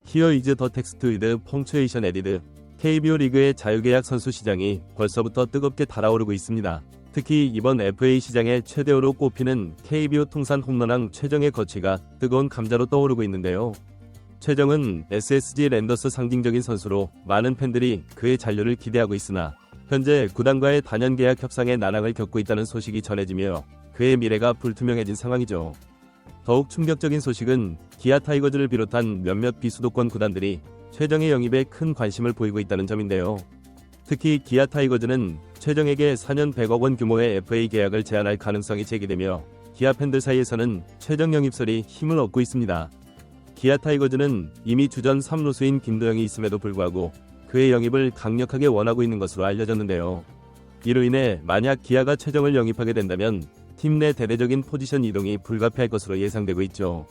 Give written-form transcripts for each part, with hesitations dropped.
Here is the text with punctuation added. KBO 리그의 자유계약 선수 시장이 벌써부터 뜨겁게 달아오르고 있습니다. 특히 이번 FA 시장의 최대어로 꼽히는 KBO 통산 홈런왕 최정의 거취가 뜨거운 감자로 떠오르고 있는데요. 최정은 SSG 랜더스 상징적인 선수로 많은 팬들이 그의 잔류를 기대하고 있으나 현재 구단과의 단연 계약 협상에 난항을 겪고 있다는 소식이 전해지며 그의 미래가 불투명해진 상황이죠. 더욱 충격적인 소식은 기아 타이거즈를 비롯한 몇몇 비수도권 구단들이 최정의 영입에 큰 관심을 보이고 있다는 점인데요. 특히 기아 타이거즈는 최정에게 4년 100억 원 규모의 FA 계약을 제안할 가능성이 제기되며 기아 팬들 사이에서는 최정 영입설이 힘을 얻고 있습니다. 기아 타이거즈는 이미 주전 3루수인 김도영이 있음에도 불구하고 그의 영입을 강력하게 원하고 있는 것으로 알려졌는데요. 이로 인해 만약 기아가 최정을 영입하게 된다면 팀 내 대대적인 포지션 이동이 불가피할 것으로 예상되고 있죠.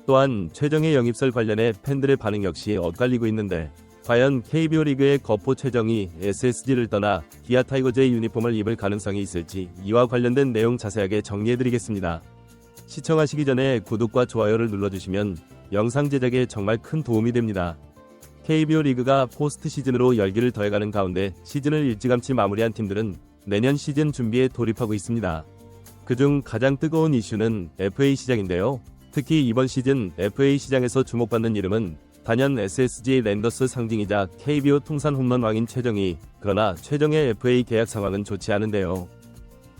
또한 최정의 영입설 관련해 팬들의 반응 역시 엇갈리고 있는데 과연 KBO 리그의 거포 최정이 SSG를 떠나 기아 타이거즈의 유니폼을 입을 가능성이 있을지 이와 관련된 내용 자세하게 정리해드리겠습니다. 시청하시기 전에 구독과 좋아요를 눌러주시면 영상 제작에 정말 큰 도움이 됩니다. KBO 리그가 포스트 시즌으로 열기를 더해가는 가운데 시즌을 일찌감치 마무리한 팀들은 내년 시즌 준비에 돌입하고 있습니다. 그중 가장 뜨거운 이슈는 FA 시장인데요. 특히 이번 시즌 FA 시장에서 주목받는 이름은 단연 SSG 랜더스 상징이자 KBO 통산 홈런 왕인 최정이, 그러나 최정의 FA 계약 상황은 좋지 않은데요.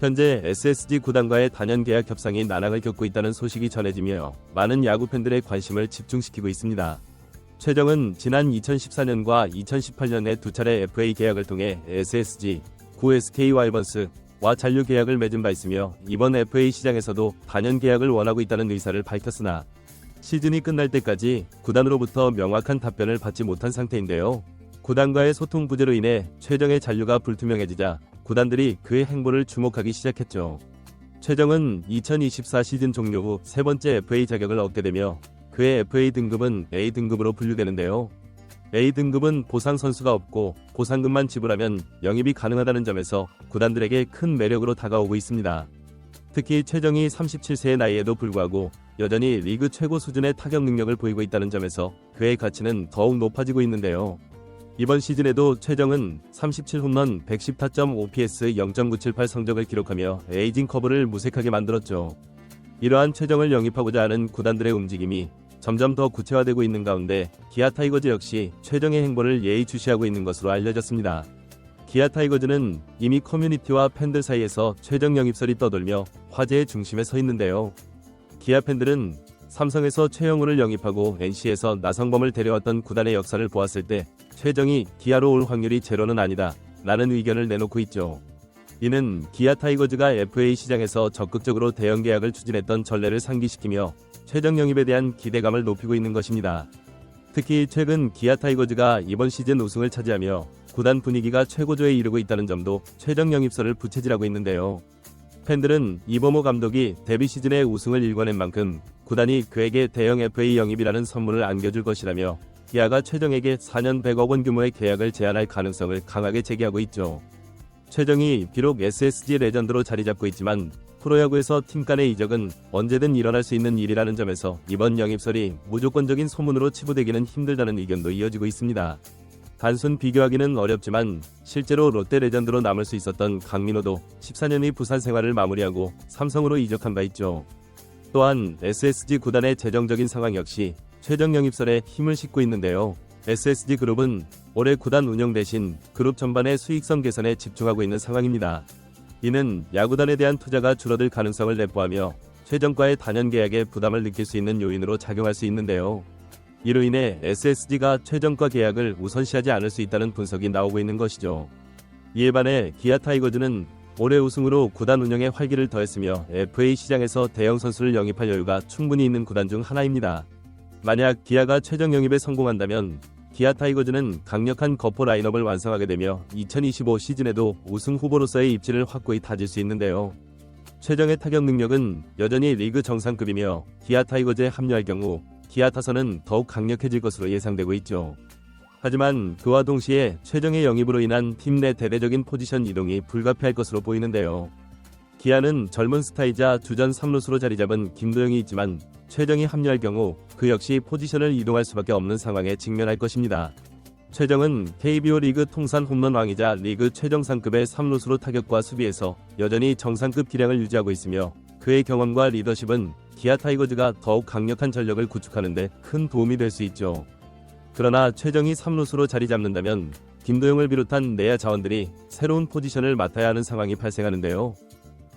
현재 SSG 구단과의 단연 계약 협상이 난항을 겪고 있다는 소식이 전해지며 많은 야구 팬들의 관심을 집중시키고 있습니다. 최정은 지난 2014년과 2018년에 두 차례 FA 계약을 통해 SSG, 구 SK 와이번스와 잔류 계약을 맺은 바 있으며 이번 FA 시장에서도 단연 계약을 원하고 있다는 의사를 밝혔으나 시즌이 끝날 때까지 구단으로부터 명확한 답변을 받지 못한 상태인데요. 구단과의 소통 부재로 인해 최정의 잔류가 불투명해지자 구단들이 그의 행보를 주목하기 시작했죠. 최정은 2024 시즌 종료 후 세 번째 FA 자격을 얻게 되며 그의 FA 등급은 A 등급으로 분류되는데요. A 등급은 보상 선수가 없고 보상금만 지불하면 영입이 가능하다는 점에서 구단들에게 큰 매력으로 다가오고 있습니다. 특히 최정이 37세의 나이에도 불구하고 여전히 리그 최고 수준의 타격 능력을 보이고 있다는 점에서 그의 가치는 더욱 높아지고 있는데요. 이번 시즌에도 최정은 37홈런 110타점 OPS 0.978 성적을 기록하며 에이징 커브를 무색하게 만들었죠. 이러한 최정을 영입하고자 하는 구단들의 움직임이 점점 더 구체화되고 있는 가운데 기아 타이거즈 역시 최정의 행보를 예의주시하고 있는 것으로 알려졌습니다. 기아 타이거즈는 이미 커뮤니티와 팬들 사이에서 최정 영입설이 떠돌며 화제의 중심에 서 있는데요. 기아 팬들은 삼성에서 최영우를 영입하고 NC에서 나성범을 데려왔던 구단의 역사를 보았을 때 최정이 기아로 올 확률이 제로는 아니다 라는 의견을 내놓고 있죠. 이는 기아 타이거즈가 FA 시장에서 적극적으로 대형 계약을 추진했던 전례를 상기시키며 최정 영입에 대한 기대감을 높이고 있는 것입니다. 특히 최근 기아 타이거즈가 이번 시즌 우승을 차지하며 구단 분위기가 최고조에 이르고 있다는 점도 최정 영입설을 부채질하고 있는데요. 팬들은 이범호 감독이 데뷔 시즌의 우승을 일궈낸 만큼 구단이 그에게 대형 FA 영입이라는 선물을 안겨줄 것이라며 기아가 최정에게 4년 100억 원 규모의 계약을 제안할 가능성을 강하게 제기하고 있죠. 최정이 비록 SSG 레전드로 자리 잡고 있지만 프로야구에서 팀 간의 이적은 언제든 일어날 수 있는 일이라는 점에서 이번 영입설이 무조건적인 소문으로 치부되기는 힘들다는 의견도 이어지고 있습니다. 단순 비교하기는 어렵지만 실제로 롯데 레전드로 남을 수 있었던 강민호도 14년의 부산 생활을 마무리하고 삼성으로 이적한 바 있죠. 또한 SSG 구단의 재정적인 상황 역시 최정 영입설에 힘을 싣고 있는데요. SSG 그룹은 올해 구단 운영 대신 그룹 전반의 수익성 개선에 집중하고 있는 상황입니다. 이는 야구단에 대한 투자가 줄어들 가능성을 내포하며 최정과의 단연 계약에 부담을 느낄 수 있는 요인으로 작용할 수 있는데요. 이로 인해 SSG가 최정과 계약을 우선시하지 않을 수 있다는 분석이 나오고 있는 것이죠. 이에 반해 기아 타이거즈는 올해 우승으로 구단 운영에 활기를 더했으며 FA 시장에서 대형 선수를 영입할 여유가 충분히 있는 구단 중 하나입니다. 만약 기아가 최정 영입에 성공한다면 기아 타이거즈는 강력한 거포 라인업을 완성하게 되며 2025 시즌에도 우승 후보로서의 입지를 확고히 다질 수 있는데요. 최정의 타격 능력은 여전히 리그 정상급이며 기아 타이거즈에 합류할 경우 기아 타선은 더욱 강력해질 것으로 예상되고 있죠. 하지만 그와 동시에 최정의 영입으로 인한 팀 내 대대적인 포지션 이동이 불가피할 것으로 보이는데요. 기아는 젊은 스타이자 주전 3루수로 자리잡은 김도영이 있지만 최정이 합류할 경우 그 역시 포지션을 이동할 수밖에 없는 상황에 직면할 것입니다. 최정은 KBO 리그 통산 홈런 왕이자 리그 최정상급의 3루수로 타격과 수비에서 여전히 정상급 기량을 유지하고 있으며 그의 경험과 리더십은 기아 타이거즈가 더욱 강력한 전력을 구축하는 데 큰 도움이 될 수 있죠. 그러나 최정이 3루수로 자리 잡는다면 김도영을 비롯한 내야 자원들이 새로운 포지션을 맡아야 하는 상황이 발생하는데요.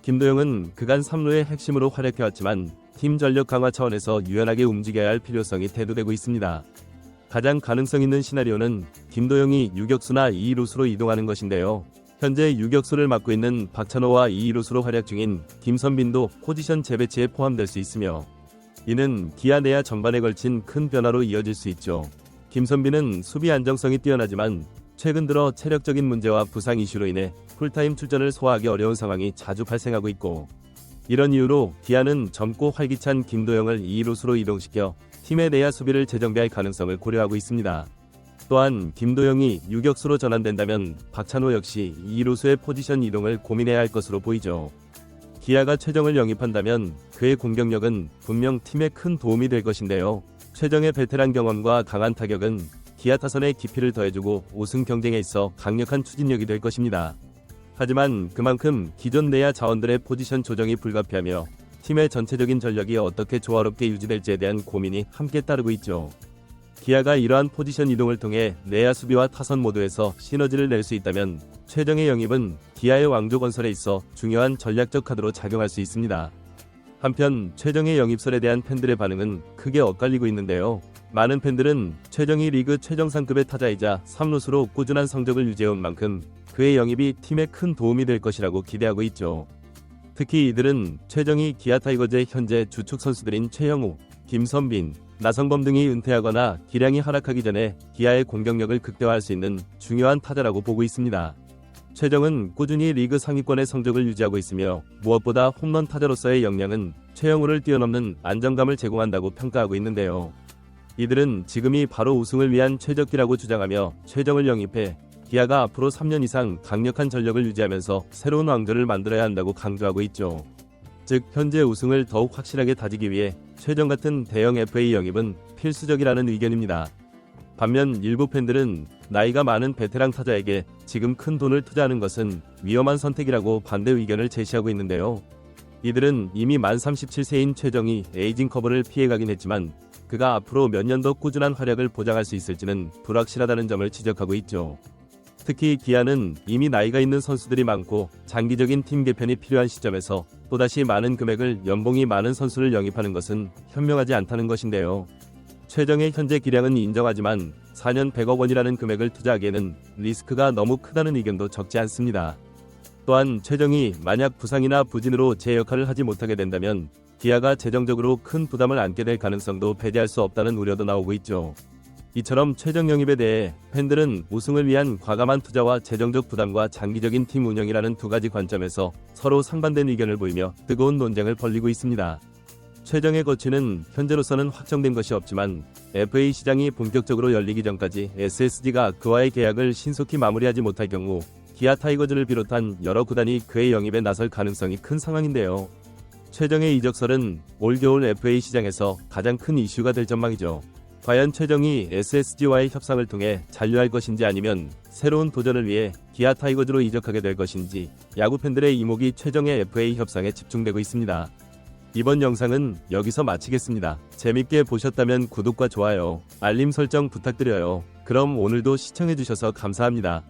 김도영은 그간 3루의 핵심으로 활약해왔지만 팀 전력 강화 차원에서 유연하게 움직여야 할 필요성이 대두되고 있습니다. 가장 가능성 있는 시나리오는 김도영이 유격수나 2루수로 이동하는 것인데요. 현재 유격수를 맡고 있는 박찬호와 2루수로 활약 중인 김선빈도 포지션 재배치에 포함될 수 있으며 이는 기아 내야 전반에 걸친 큰 변화로 이어질 수 있죠. 김선빈은 수비 안정성이 뛰어나지만 최근 들어 체력적인 문제와 부상 이슈로 인해 풀타임 출전을 소화하기 어려운 상황이 자주 발생하고 있고 이런 이유로 기아는 젊고 활기찬 김도영을 2루수로 이동시켜 팀의 내야 수비를 재정비할 가능성을 고려하고 있습니다. 또한 김도영이 유격수로 전환된다면 박찬호 역시 2루수의 포지션 이동을 고민해야 할 것으로 보이죠. 기아가 최정을 영입한다면 그의 공격력은 분명 팀에 큰 도움이 될 것인데요. 최정의 베테랑 경험과 강한 타격은 기아 타선의 깊이를 더해주고 우승 경쟁에 있어 강력한 추진력이 될 것입니다. 하지만 그만큼 기존 내야 자원들의 포지션 조정이 불가피하며 팀의 전체적인 전력이 어떻게 조화롭게 유지될지에 대한 고민이 함께 따르고 있죠. 기아가 이러한 포지션 이동을 통해 내야 수비와 타선 모두에서 시너지를 낼 수 있다면 최정의 영입은 기아의 왕조 건설에 있어 중요한 전략적 카드로 작용할 수 있습니다. 한편 최정의 영입설에 대한 팬들의 반응은 크게 엇갈리고 있는데요. 많은 팬들은 최정이 리그 최정상급의 타자이자 3루수로 꾸준한 성적을 유지해온 만큼 그의 영입이 팀에 큰 도움이 될 것이라고 기대하고 있죠. 특히 이들은 최정이 기아 타이거즈의 현재 주축 선수들인 최영우, 김선빈, 나성범 등이 은퇴하거나 기량이 하락하기 전에 기아의 공격력을 극대화할 수 있는 중요한 타자라고 보고 있습니다. 최정은 꾸준히 리그 상위권의 성적을 유지하고 있으며 무엇보다 홈런 타자로서의 역량은 최영우를 뛰어넘는 안정감을 제공한다고 평가하고 있는데요. 이들은 지금이 바로 우승을 위한 최적기라고 주장하며 최정을 영입해 기아가 앞으로 3년 이상 강력한 전력을 유지하면서 새로운 왕조를 만들어야 한다고 강조하고 있죠. 즉 현재 우승을 더욱 확실하게 다지기 위해 최정 같은 대형 FA 영입은 필수적이라는 의견입니다. 반면 일부 팬들은 나이가 많은 베테랑 타자에게 지금 큰 돈을 투자하는 것은 위험한 선택이라고 반대 의견을 제시하고 있는데요. 이들은 이미 만 37세인 최정이 에이징 커브를 피해가긴 했지만 그가 앞으로 몇 년 더 꾸준한 활약을 보장할 수 있을지는 불확실하다는 점을 지적하고 있죠. 특히 기아는 이미 나이가 있는 선수들이 많고 장기적인 팀 개편이 필요한 시점에서 또다시 많은 금액을 연봉이 많은 선수를 영입하는 것은 현명하지 않다는 것인데요. 최정의 현재 기량은 인정하지만 4년 100억 원이라는 금액을 투자하기에는 리스크가 너무 크다는 의견도 적지 않습니다. 또한 최정이 만약 부상이나 부진으로 제 역할을 하지 못하게 된다면 기아가 재정적으로 큰 부담을 안게 될 가능성도 배제할 수 없다는 우려도 나오고 있죠. 이처럼 최정 영입에 대해 팬들은 우승을 위한 과감한 투자와 재정적 부담과 장기적인 팀 운영이라는 두 가지 관점에서 서로 상반된 의견을 보이며 뜨거운 논쟁을 벌이고 있습니다. 최정의 거취는 현재로서는 확정된 것이 없지만 FA 시장이 본격적으로 열리기 전까지 SSG가 그와의 계약을 신속히 마무리하지 못할 경우 기아 타이거즈를 비롯한 여러 구단이 그의 영입에 나설 가능성이 큰 상황인데요. 최정의 이적설은 올 겨울 FA 시장에서 가장 큰 이슈가 될 전망이죠. 과연 최정이 SSG와의 협상을 통해 잔류할 것인지 아니면 새로운 도전을 위해 기아 타이거즈로 이적하게 될 것인지 야구 팬들의 이목이 최정의 FA 협상에 집중되고 있습니다. 이번 영상은 여기서 마치겠습니다. 재밌게 보셨다면 구독과 좋아요, 알림 설정 부탁드려요. 그럼 오늘도 시청해주셔서 감사합니다.